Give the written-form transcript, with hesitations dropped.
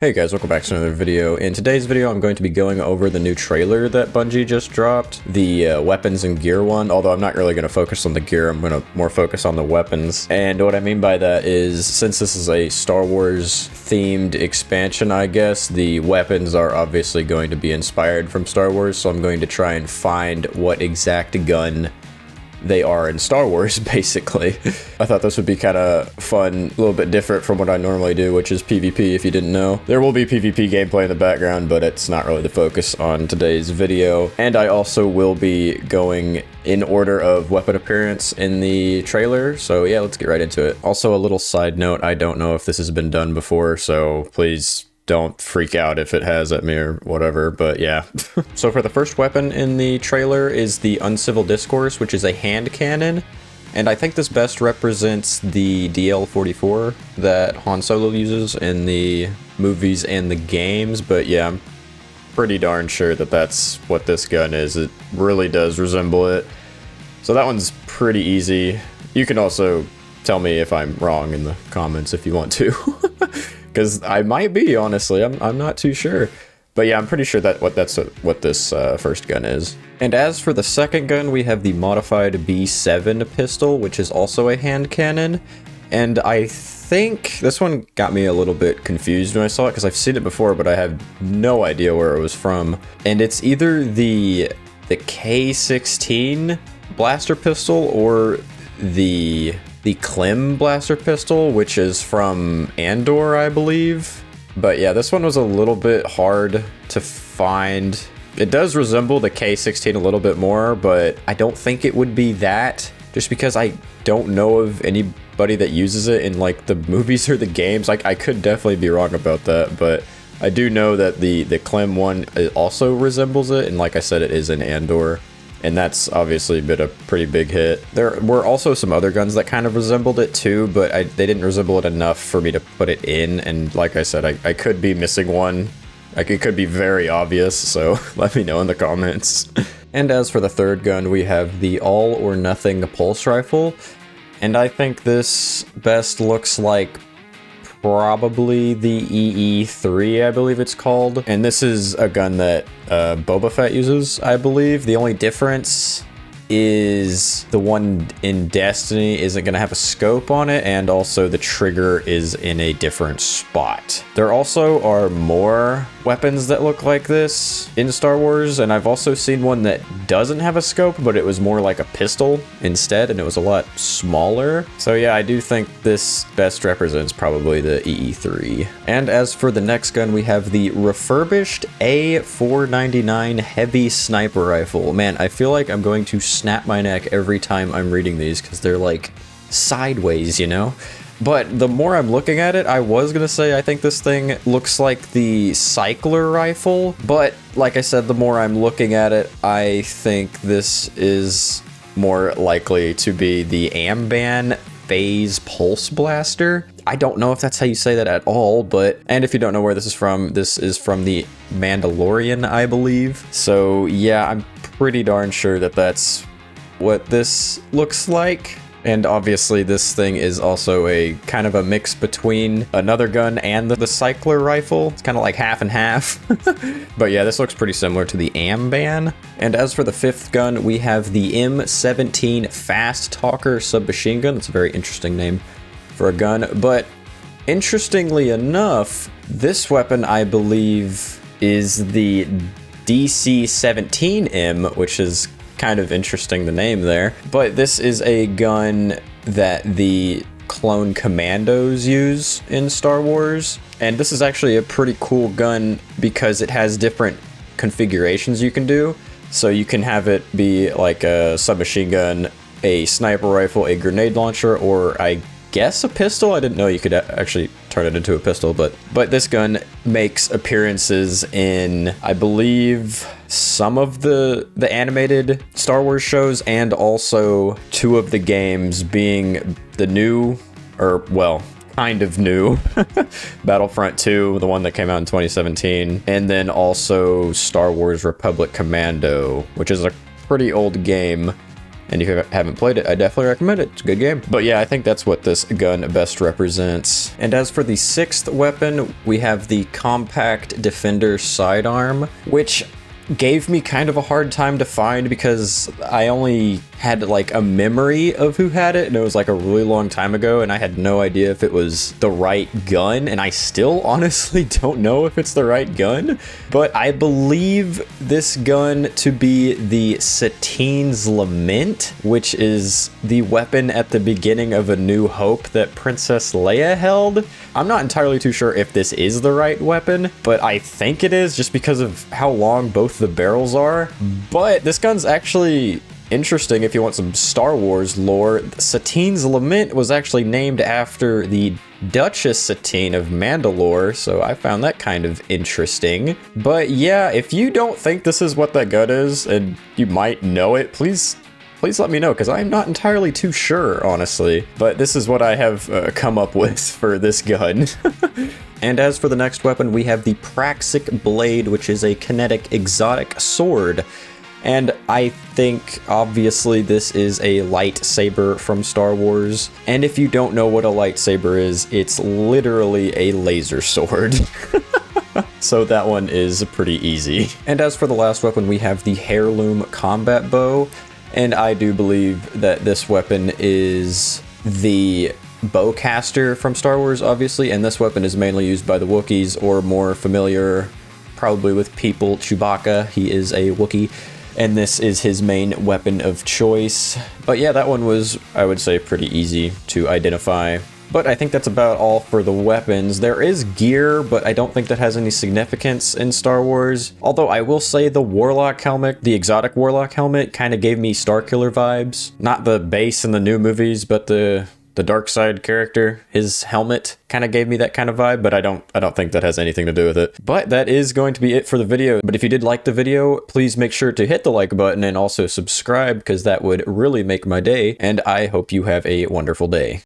Hey guys, welcome back to another video. In today's video, I'm going to be going over the new trailer that Bungie just dropped, the weapons and gear one, although I'm not really going to focus on the gear, I'm going to more focus on the weapons. And what I mean by that is, since this is a Star Wars themed expansion, I guess, the weapons are obviously going to be inspired from Star Wars, so I'm going to try and find what exact gun they are in Star Wars, basically. I thought this would be kind of fun, a little bit different from what I normally do, which is PvP, if you didn't know. There will be PvP gameplay in the background, but it's not really the focus on today's video. And I also will be going in order of weapon appearance in the trailer, so yeah, let's get right into it. Also, a little side note, I don't know if this has been done before, so please don't freak out if it has at me or whatever, but yeah. So for the first weapon in the trailer is the Uncivil Discourse, which is a hand cannon. And I think this best represents the DL-44 that Han Solo uses in the movies and the games. But yeah, I'm pretty darn sure that that's what this gun is. It really does resemble it. So that one's pretty easy. You can also tell me if I'm wrong in the comments if you want to. Because I might be, honestly, I'm not too sure. But yeah, I'm pretty sure that what this first gun is. And as for the second gun, we have the modified B7 pistol, which is also a hand cannon. And I think this one got me a little bit confused when I saw it, because I've seen it before, but I have no idea where it was from. And it's either the K16 blaster pistol or the Klim blaster pistol, which is from Andor, I believe. But yeah, this one was a little bit hard to find. It does resemble the K16 a little bit more, but I don't think it would be that, just because I don't know of anybody that uses it in like the movies or the games. Like, I could definitely be wrong about that, but I do know that the Klim one also resembles it, and like I said, it is in Andor. And that's obviously been a pretty big hit. There were also some other guns that kind of resembled it too, but they didn't resemble it enough for me to put it in. And like I said, I could be missing one. Like, it could be very obvious, so let me know in the comments. And as for the third gun, we have the All or Nothing Pulse Rifle. And I think this best looks like probably the EE3, I believe it's called. And this is a gun that Boba Fett uses, I believe. The only difference is the one in Destiny isn't going to have a scope on it, and also the trigger is in a different spot. There also are more weapons that look like this in Star Wars, and I've also seen one that doesn't have a scope, but it was more like a pistol instead, and it was a lot smaller. So yeah, I do think this best represents probably the EE3. And as for the next gun, we have the refurbished A499 heavy sniper rifle. Man, I feel like I'm going to snap my neck every time I'm reading these, because they're like sideways, you know? But the more I'm looking at it, I was gonna say I think this thing looks like the cycler rifle, but like I said, the more I'm looking at it, I think this is more likely to be the Amban Phase Pulse Blaster. I don't know if that's how you say that at all, and if you don't know where this is from the Mandalorian, I believe. So yeah, I'm pretty darn sure that that's what this looks like. And obviously this thing is also a kind of a mix between another gun and the cycler rifle. It's kind of like half and half. But yeah, this looks pretty similar to the Amban. And as for the fifth gun, we have the M17 Fast Talker submachine gun. It's a very interesting name for a gun. But interestingly enough, this weapon, I believe, is the DC-17M, which is kind of interesting, the name there. But this is a gun that the clone commandos use in Star Wars. And this is actually a pretty cool gun because it has different configurations you can do. So you can have it be like a submachine gun, a sniper rifle, a grenade launcher, or I guess a pistol. I didn't know you could actually turn it into a pistol, but this gun makes appearances in, I believe, some of the animated Star Wars shows, and also two of the games, being the new, or well, kind of new Battlefront 2, the one that came out in 2017, and then also Star Wars Republic Commando, which is a pretty old game. And if you haven't played it, I definitely recommend it. It's a good game. But yeah, I think that's what this gun best represents. And as for the 6th weapon, we have the Compact Defender Sidearm, which gave me kind of a hard time to find because I only had like a memory of who had it, and it was like a really long time ago, and I had no idea if it was the right gun, and I still honestly don't know if it's the right gun. But I believe this gun to be the Satine's Lament, which is the weapon at the beginning of A New Hope that Princess Leia held. I'm not entirely too sure if this is the right weapon, but I think it is just because of how long both the barrels are. But this gun's actually interesting if you want some Star Wars lore. Satine's Lament was actually named after the Duchess Satine of Mandalore, so I found that kind of interesting. But yeah, if you don't think this is what that gun is, and you might know it, please let me know, because I'm not entirely too sure, honestly. But this is what I have come up with for this gun. And as for the next weapon, we have the Praxic Blade, which is a kinetic exotic sword. And I think, obviously, this is a lightsaber from Star Wars. And if you don't know what a lightsaber is, it's literally a laser sword. So that one is pretty easy. And as for the last weapon, we have the Heirloom Combat Bow. And I do believe that this weapon is the bowcaster from Star Wars, obviously, and this weapon is mainly used by the Wookiees, or more familiar probably with people, Chewbacca. He is a Wookiee, and this is his main weapon of choice. But yeah, that one was, I would say, pretty easy to identify. But I think that's about all for the weapons. There is gear, but I don't think that has any significance in Star Wars. Although I will say the Warlock helmet, the exotic Warlock helmet, kind of gave me Starkiller vibes. Not the base in the new movies, but the Darkseid character, his helmet kind of gave me that kind of vibe, but I don't think that has anything to do with it. But that is going to be it for the video. But if you did like the video, please make sure to hit the like button and also subscribe, because that would really make my day. And I hope you have a wonderful day.